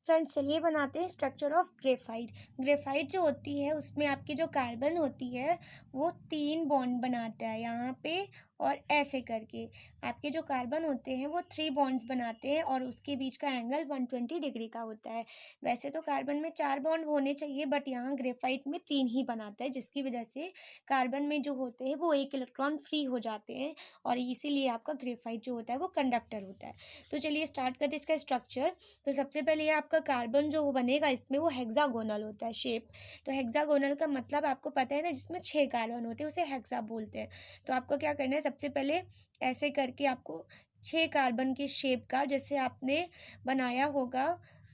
Friends चलिए बनाते हैं स्ट्रक्चर ऑफ ग्रेफाइट। ग्रेफाइट जो होती है उसमें आपकी जो कार्बन होती है वो 3 बॉन्ड बनाता है यहाँ पे, और ऐसे करके आपके जो कार्बन होते हैं वो 3 बॉन्ड्स बनाते हैं और उसके बीच का एंगल 120 डिग्री का होता है। वैसे तो कार्बन में 4 बॉन्ड होने चाहिए, बट यहाँ ग्रेफाइट में 3 ही बनाता है, जिसकी वजह से कार्बन में जो होते हैं वो 1 इलेक्ट्रॉन फ्री हो जाते हैं और इसीलिए आपका ग्रेफाइट जो होता है वो कंडक्टर होता है। तो चलिए स्टार्ट करते हैं इसका स्ट्रक्चर। तो सबसे पहले ये आपका कार्बन जो बनेगा इसमें वो हेक्सागोनल होता है शेप। तो हेक्सागोनल का मतलब आपको पता है ना, जिसमें 6 कार्बन होते हैं उसे हेक्सा बोलते हैं। तो आपको क्या करना है, सबसे पहले ऐसे करके आपको 6 कार्बन के शेप का, जैसे आपने बनाया होगा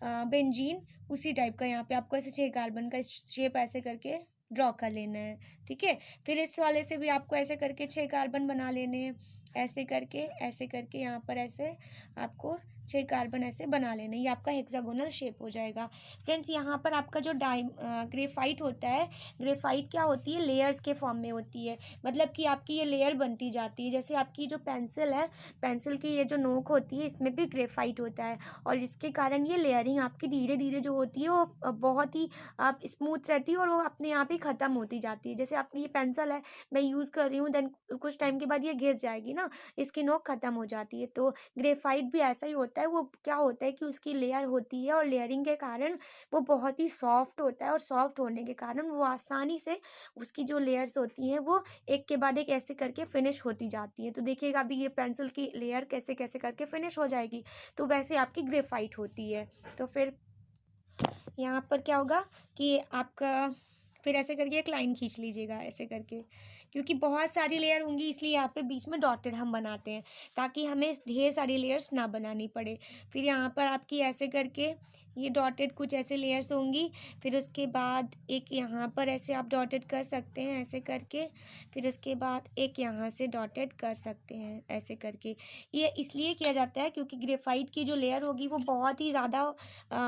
बेंजीन, उसी टाइप का यहाँ पे आपको ऐसे 6 कार्बन का शेप ऐसे करके ड्रॉ कर लेना है। ठीक है, फिर इस वाले से भी आपको ऐसे करके 6 कार्बन बना लेने हैं, ऐसे करके यहाँ पर ऐसे आपको 6 कार्बन ऐसे बना लेने, ये आपका हेक्सागोनल शेप हो जाएगा। फ्रेंड्स यहाँ पर आपका जो ग्रेफाइट होता है, ग्रेफाइट क्या होती है, लेयर्स के फॉर्म में होती है। मतलब कि आपकी ये लेयर बनती जाती है, जैसे आपकी जो पेंसिल है, पेंसिल की ये जो नोक होती है इसमें भी ग्रेफाइट होता है, और जिसके कारण ये लेयरिंग आपकी धीरे धीरे जो होती है वो बहुत ही आप स्मूथ रहती है और वो अपने आप ही ख़त्म होती जाती है। जैसे आपकी ये पेंसिल है, मैं यूज़ कर रही हूँ, देन कुछ टाइम के बाद ये घिस जाएगी ना, इसकी नोक ख़त्म हो जाती है। तो ग्रेफाइट भी ऐसा ही होता है। वो क्या होता है कि उसकी लेयर होती है और लेयरिंग के कारण वो बहुत ही सॉफ्ट होता है, और सॉफ्ट होने के कारण वो आसानी से उसकी जो लेयर्स होती हैं वो एक के बाद एक ऐसे करके फिनिश होती जाती है। तो देखिएगा अभी ये पेंसिल की लेयर कैसे कैसे करके फिनिश हो जाएगी, तो वैसे आपकी ग्रेफाइट होती है। तो फिर यहाँ पर क्या होगा कि आपका फिर ऐसे करके एक लाइन खींच लीजिएगा ऐसे करके, क्योंकि बहुत सारी लेयर होंगी इसलिए यहाँ पे बीच में डॉटेड हम बनाते हैं, ताकि हमें ढेर सारी लेयर्स ना बनानी पड़े। फिर यहाँ पर आपकी ऐसे करके ये डॉटेड कुछ ऐसे लेयर्स होंगी, फिर उसके बाद एक यहाँ पर ऐसे आप डॉटेड कर सकते हैं ऐसे करके, फिर उसके बाद एक यहाँ से डॉटेड कर सकते हैं ऐसे करके। ये इसलिए किया जाता है क्योंकि ग्रेफाइट की जो लेयर होगी वो बहुत ही ज़्यादा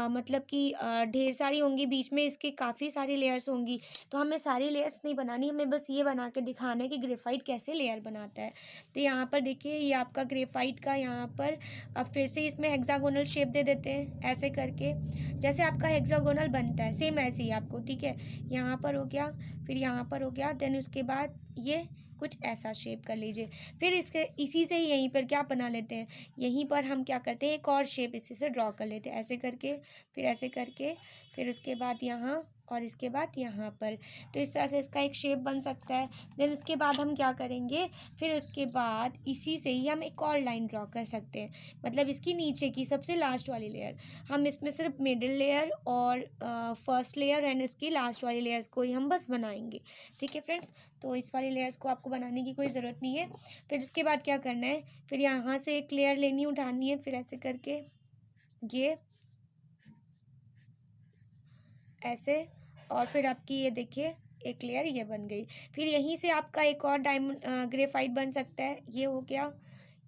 मतलब कि ढेर सारी होंगी, बीच में इसके काफ़ी सारी लेयर्स होंगी। तो हमें सारी लेयर्स नहीं बनानी, हमें बस ये बना के दिखाना है कि ग्रेफाइट कैसे लेयर बनाता है। तो यहाँ पर देखिए ये आपका ग्रेफाइट का यहाँ पर अब फिर से इसमें हेक्सागोनल शेप दे देते हैं ऐसे करके, जैसे आपका हेक्सागोनल बनता है सेम ऐसे ही आपको। ठीक है, यहाँ पर हो गया, फिर यहाँ पर हो गया, देन उसके बाद ये कुछ ऐसा शेप कर लीजिए। फिर इसके इसी से ही यहीं पर क्या बना लेते हैं, यहीं पर हम क्या करते हैं एक और शेप इसी से ड्रॉ कर लेते हैं ऐसे करके, फिर ऐसे करके, फिर उसके बाद यहाँ और इसके बाद यहाँ पर। तो इस तरह से इसका एक शेप बन सकता है। देन उसके बाद हम क्या करेंगे, फिर उसके बाद इसी से ही हम एक और लाइन ड्रॉ कर सकते हैं, मतलब इसकी नीचे की सबसे लास्ट वाली लेयर, हम इसमें सिर्फ मिडिल लेयर और फर्स्ट लेयर एंड इसकी लास्ट वाली लेयर्स को ही हम बस बनाएंगे। ठीक है फ्रेंड्स, तो इस वाली लेयर्स को आपको बनाने की कोई ज़रूरत नहीं है। फिर उसके बाद क्या करना है, फिर यहाँ से एक लेयर लेनी उठानी है, फिर ऐसे करके ये ऐसे, और फिर आपकी ये देखिए एक लेयर ये बन गई। फिर यहीं से आपका एक और डायमंड ग्रेफाइट बन सकता है, ये हो गया,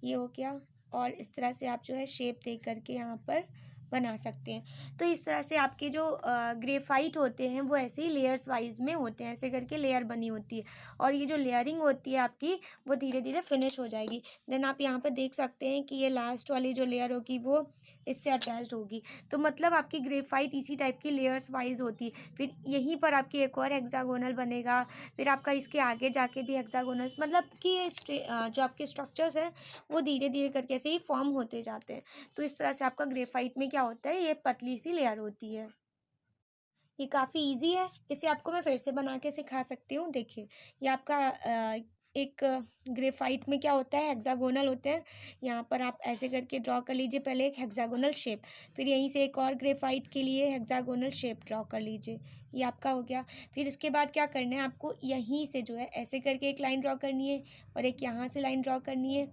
ये हो गया, और इस तरह से आप जो है शेप दे करके यहाँ पर बना सकते हैं। तो इस तरह से आपके जो ग्रेफाइट होते हैं वो ऐसे ही लेयर्स वाइज में होते हैं, ऐसे करके लेयर बनी होती है, और ये जो लेयरिंग होती है आपकी वो धीरे धीरे फिनिश हो जाएगी। देन आप यहाँ पर देख सकते हैं कि ये लास्ट वाली जो लेयर होगी वो इससे अटैच्ड होगी। तो मतलब आपकी ग्रेफाइट इसी टाइप की लेयर्स वाइज होती है। फिर यहीं पर आपकी एक और हेक्सागोनल बनेगा, फिर आपका इसके आगे जाके भी हेक्सागोनल्स, मतलब कि ये जो आपके स्ट्रक्चर्स हैं वो धीरे धीरे करके ऐसे ही फॉर्म होते जाते हैं। तो इस तरह से आपका ग्रेफाइट में क्या होता है, ये पतली सी लेयर होती है। ये काफ़ी इजी है, इसे आपको मैं फिर से बना के सिखा सकती हूँ। देखिए ये आपका एक ग्रेफाइट में क्या होता है, हेक्सागोनल होते हैं। यहाँ पर आप ऐसे करके ड्रॉ कर लीजिए पहले एक हेक्सागोनल शेप, फिर यहीं से एक और ग्रेफाइट के लिए हेक्सागोनल शेप ड्रॉ कर लीजिए, ये आपका हो गया। फिर इसके बाद क्या करना है, आपको यहीं से जो है ऐसे करके एक लाइन ड्रॉ करनी है, और एक यहाँ से लाइन ड्रॉ करनी है,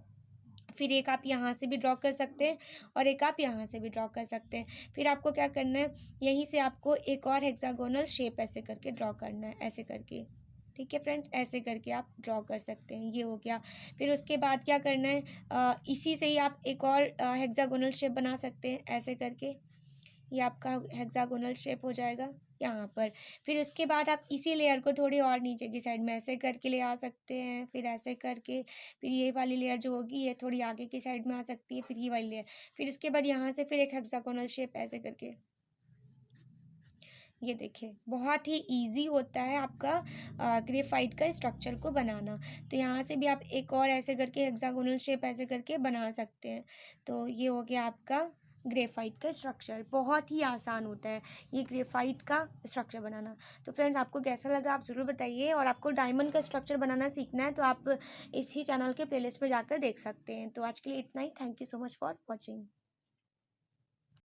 फिर एक आप यहाँ से भी ड्रॉ कर सकते हैं और एक आप यहाँ से भी ड्रॉ कर सकते हैं। फिर आपको क्या करना है, यहीं से आपको एक और हेक्सागोनल शेप ऐसे करके ड्रॉ करना है ऐसे करके। ठीक है फ्रेंड्स, ऐसे करके आप ड्रॉ कर सकते हैं, ये हो गया। फिर उसके बाद क्या करना है, इसी से ही आप एक और हेक्सागोनल शेप बना सकते हैं ऐसे करके, ये आपका हेक्सागोनल शेप हो जाएगा यहाँ पर। फिर उसके बाद आप इसी लेयर को थोड़ी और नीचे की साइड में ऐसे करके ले आ सकते हैं, फिर ऐसे करके, फिर ये वाली लेयर जो होगी ये थोड़ी आगे की साइड में आ सकती है, फिर ये वाली लेयर, फिर इसके बाद यहाँ से फिर एक हेक्सागोनल शेप ऐसे करके ये देखिए बहुत ही इजी होता है आपका ग्रेफाइट का स्ट्रक्चर को बनाना। तो यहाँ से भी आप एक और ऐसे करके हेक्सागोनल शेप ऐसे करके बना सकते हैं। तो ये हो गया आपका ग्रेफाइट का स्ट्रक्चर। बहुत ही आसान होता है ये ग्रेफाइट का स्ट्रक्चर बनाना। तो फ्रेंड्स आपको कैसा लगा आप ज़रूर बताइए, और आपको डायमंड का स्ट्रक्चर बनाना सीखना है तो आप इसी चैनल के प्लेलिस्ट में जाकर देख सकते हैं। तो आज के लिए इतना ही। Thank you so much for watching.